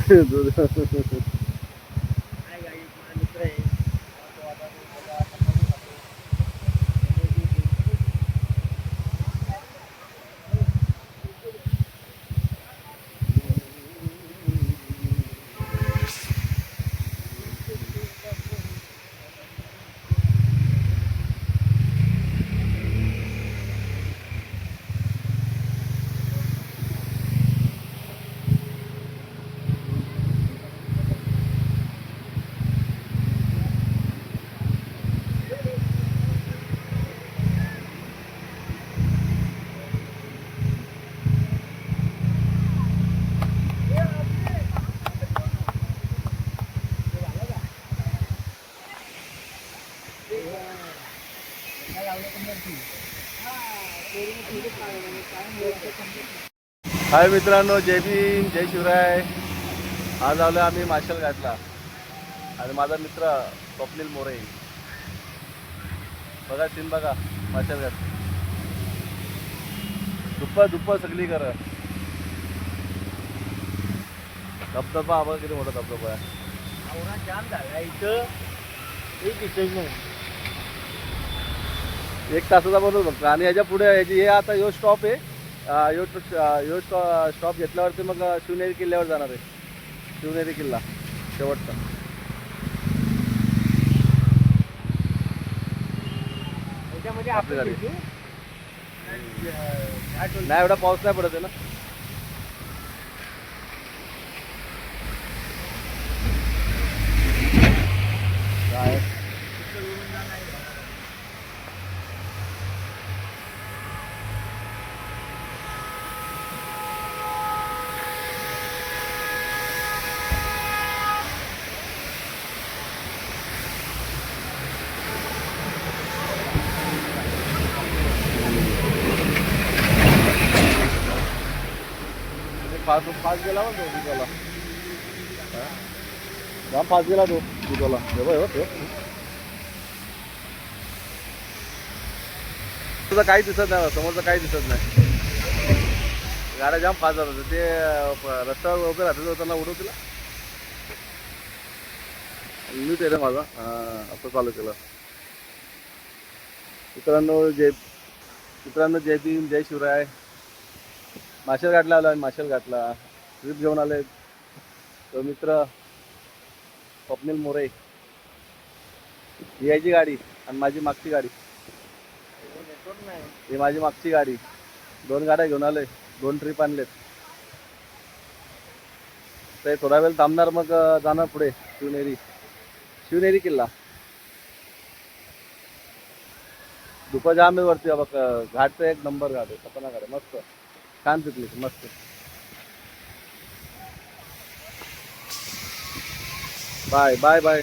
हाय मित्रांनो, जय भीम, जय शिवराय. आज आलो आम्ही माशल घाटला आणि माझा मित्र स्वप्नील मोरे. बघा सीन बघा, माशल घाट दुप्प सगळी कर धबधबा. बघा किती मोठा धबधबा आहे. आवडा जाम झाला इथं, एक दिसत नाही. 1 तासाचा बरोबर फक्त. आणि याच्या पुढे याची हे आता यो स्टॉप आहे. यो स्टॉप घेतल्यावरती मग शिवनेरी किल्ल्यावर जाणार आहे. शिवनेरी किल्ला शेवटचा. त्याच्यामध्ये आपली गाडी. आपली नाही एवढा पाऊस नाही पडत आहे ना. काय 5 गेला ना तो दुधाला. जाम 5 गेला तो दुधाला. तुझं काही दिसत नाही, समोरचं काही दिसत नाही. गाड्या जाम फास्ट जात होत्या. ते रस्त्यावर उभे राहत होताना उडवतीला नीट आहे रे माझा. असं चालू केलं. मित्रांनो जय भीम, जय शिवराय. माशल घाटला आलो आहे. माशल घाटला ट्रिप घेऊन आले तो मित्र स्वप्नील मोरे. ही याची गाडी आणि माझी मागची गाडी. ही माझी मागची गाडी. 2 गाड्या घेऊन आले. 2 ट्रिप आणलेत. ते थोडा वेळ थांबणार, मग जाणार पुढे शिवनेरी किल्ला. दुपा जाम आहे वरती. घाटचं एक नंबर घाट आहे. सपना घाट आहे. मस्त छान पिकली मस्त. Bye bye bye.